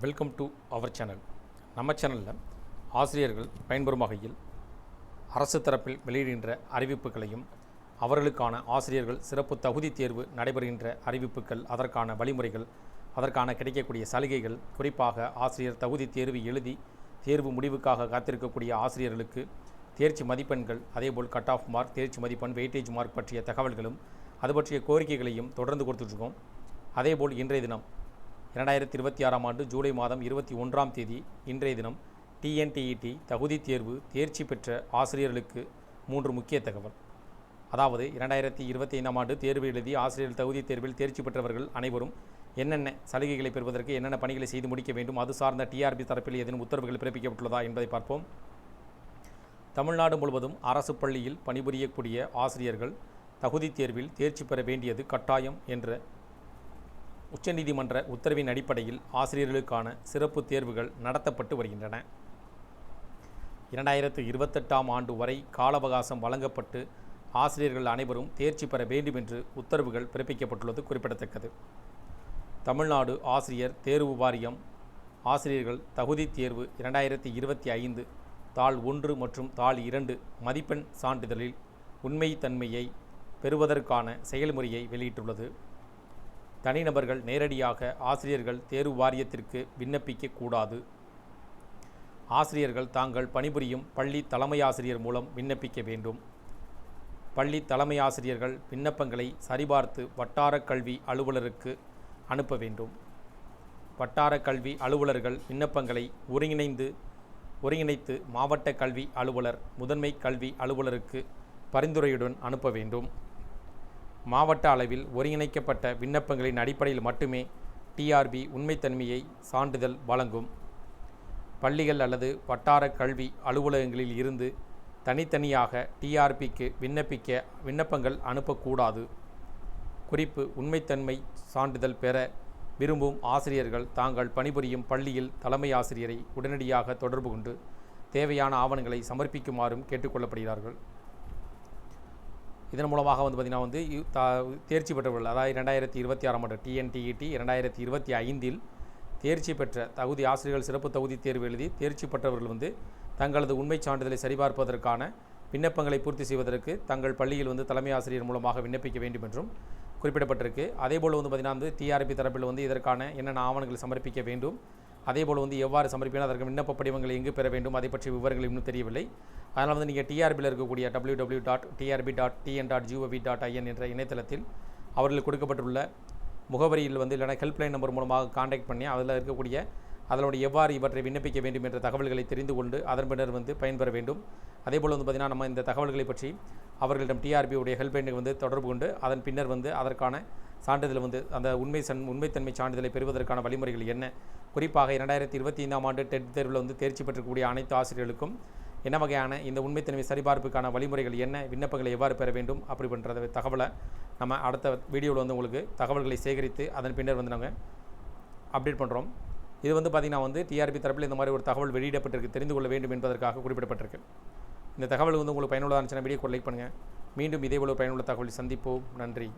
Welcome to our channel. நம்ம சேனலில் ஆசிரியர்கள் பயன்பெறும் வகையில் அரசு தரப்பில் வெளியிடுகின்ற அறிவிப்புகளையும், அவர்களுக்கான ஆசிரியர்கள் சிறப்பு தகுதி தேர்வு நடைபெறுகின்ற அறிவிப்புகள், அதற்கான வழிமுறைகள், அதற்கான கிடைக்கக்கூடிய சலுகைகள், குறிப்பாக ஆசிரியர் தகுதி தேர்வு எழுதி தேர்வு முடிவுக்காக காத்திருக்கக்கூடிய ஆசிரியர்களுக்கு தேர்ச்சி மதிப்பெண்கள், அதேபோல் கட் ஆஃப் மார்க், தேர்ச்சி மதிப்பெண், வெயிட்டேஜ் மார்க் பற்றிய தகவல்களும் அது பற்றிய கோரிக்கைகளையும் தொடர்ந்து கொடுத்துட்ருக்கோம். அதேபோல் இன்றைய தினம் 2026 ஆண்டு ஜூலை மாதம் 21ஆம் தேதி இன்றைய தினம் டிஎன்டிஇடி தகுதி தேர்வு தேர்ச்சி பெற்ற ஆசிரியர்களுக்கு 3 முக்கிய தகவல். அதாவது 2025ஆம் ஆண்டு தேர்வு எழுதி ஆசிரியர் தகுதி தேர்வில் தேர்ச்சி பெற்றவர்கள் அனைவரும் என்னென்ன சலுகைகளை பெறுவதற்கு என்னென்ன பணிகளை செய்து முடிக்க வேண்டும், அது சார்ந்த டிஆர்பி தரப்பில் ஏதேனும் உத்தரவுகள் பிறப்பிக்கப்பட்டுள்ளதா என்பதை பார்ப்போம். தமிழ்நாடு முழுவதும் அரசு பள்ளியில் பணிபுரியக்கூடிய ஆசிரியர்கள் தகுதி தேர்வில் தேர்ச்சி பெற வேண்டியது கட்டாயம் என்ற உச்சநீதிமன்ற உத்தரவின் அடிப்படையில் ஆசிரியர்களுக்கான சிறப்பு தேர்வுகள் நடத்தப்பட்டு வருகின்றன. 2028ஆம் ஆண்டு வரை கால அவகாசம் வழங்கப்பட்டு ஆசிரியர்கள் அனைவரும் தேர்ச்சி பெற வேண்டும் என்று உத்தரவுகள் பிறப்பிக்கப்பட்டுள்ளது குறிப்பிடத்தக்கது. தமிழ்நாடு ஆசிரியர் தேர்வு வாரியம் ஆசிரியர்கள் தகுதி தேர்வு 2025 தாள் 1 மற்றும் தாள் 2 மதிப்பெண் சான்றிதழில் உண்மைத்தன்மையை பெறுவதற்கான செயல்முறையை வெளியிட்டுள்ளது. தனிநபர்கள் நேரடியாக ஆசிரியர்கள் தேர்வு வாரியத்திற்கு விண்ணப்பிக்க கூடாது. ஆசிரியர்கள் தாங்கள் பணிபுரியும் பள்ளி தலைமை ஆசிரியர் மூலம் விண்ணப்பிக்க வேண்டும். பள்ளி தலைமை ஆசிரியர்கள் விண்ணப்பங்களை சரிபார்த்து வட்டார கல்வி அலுவலருக்கு அனுப்ப வேண்டும். வட்டார கல்வி அலுவலர்கள் விண்ணப்பங்களை ஒருங்கிணைத்து மாவட்ட கல்வி அலுவலர், முதன்மை கல்வி அலுவலருக்கு பரிந்துரையுடன் அனுப்ப வேண்டும். மாவட்ட அளவில் ஒருங்கிணைக்கப்பட்ட விண்ணப்பங்களின் அடிப்படையில் மட்டுமே டிஆர்பி உண்மைத்தன்மையை சான்றிதழ் வழங்கும். பள்ளிகள் அல்லது வட்டார கல்வி அலுவலகங்களில் இருந்து தனித்தனியாக டிஆர்பிக்கு விண்ணப்பங்கள் அனுப்பக்கூடாது. குறிப்பு: உண்மைத்தன்மை சான்றிதழ் பெற விரும்பும் ஆசிரியர்கள் தாங்கள் பணிபுரியும் பள்ளியில் தலைமை ஆசிரியரை உடனடியாக தொடர்பு கொண்டு தேவையான ஆவணங்களை சமர்ப்பிக்குமாறும் கேட்டுக்கொள்ளப்படுகிறார்கள். இதன் மூலமாக தேர்ச்சி பெற்றவர்கள், அதாவது 2026ஆம் ஆண்டு டிஎன்டிஇடி 2025இல் தேர்ச்சி பெற்ற ஆசிரியர்கள் சிறப்பு தகுதி தேர்வு எழுதி தேர்ச்சி பெற்றவர்கள் தங்களது உண்மை சான்றிதழை சரிபார்ப்பதற்கான விண்ணப்பங்களை பூர்த்தி செய்வதற்கு தங்கள் பள்ளியில் தலைமை ஆசிரியர் மூலமாக விண்ணப்பிக்க வேண்டும் என்றும் குறிப்பிடப்பட்டிருக்கு. அதேபோல் டிஆர்பி தரப்பில் இதற்கான என்னென்ன ஆவணங்களை சமர்ப்பிக்க வேண்டும், அதேபோல் எவ்வாறு சமர்ப்பிக்கணும், அதற்கு விண்ணப்ப படிவங்களை எங்கு பெற வேண்டும், அதை பற்றிய விவரங்கள் இன்னும் தெரியவில்லை. அதனால் நீங்கள் டிஆர்பியில் இருக்கக்கூடிய www.trb.tn.gov.in என்ற இணையதளத்தில் அவர்களுக்கு கொடுக்கப்பட்டுள்ள முகவரியில் இல்லைனா ஹெல்ப்லைன் நம்பர் மூலமாக கான்டாக்ட் பண்ணி அதில் இருக்கக்கூடிய அதனுடைய எவ்வாறு இவற்றை விண்ணப்பிக்க வேண்டும் என்ற தகவல்களை தெரிந்து கொண்டு அதன் பின்னர் பயன்பெற வேண்டும். அதேபோல் நம்ம இந்த தகவல்களை பற்றி அவர்களிடம் டிஆர்பியுடைய ஹெல்ப்லைனுக்கு தொடர்பு கொண்டு அதன் பின்னர் அதற்கான சான்றிதழ் அந்த உண்மைத்தன்மை சான்றிதழை பெறுவதற்கான வழிமுறைகள் என்ன, குறிப்பாக 2025ஆம் ஆண்டு டெட் தேர்வில் தேர்ச்சி பெற்றக்கூடிய அனைத்து ஆசிரியர்களுக்கும் என்ன வகையான இந்த உண்மைத்தன்மை சரிபார்ப்புக்கான வழிமுறைகள் என்ன, விண்ணப்பங்களை எவ்வாறு பெற வேண்டும், அப்படி பண்ணுற தகவலை நம்ம அடுத்த வீடியோவில் உங்களுக்கு தகவல்களை சேகரித்து அதன் பின்னர் நாங்கள் அப்டேட் பண்ணுறோம். இது பார்த்திங்கன்னா டிஆர்பி தரப்பில் இந்த மாதிரி ஒரு தகவல் வெளியிடப்பட்டிருக்கு, தெரிந்து கொள்ள வேண்டும் என்பதற்காக குறிப்பிடப்பட்டிருக்கு. இந்த தகவல் உங்களுக்கு பயனுள்ளதாக இருந்துச்சுன்னா வீடியோக்கு லைக் பண்ணுங்கள். மீண்டும் இதேபோல் பயனுள்ள தகவலை சந்திப்போம். நன்றி.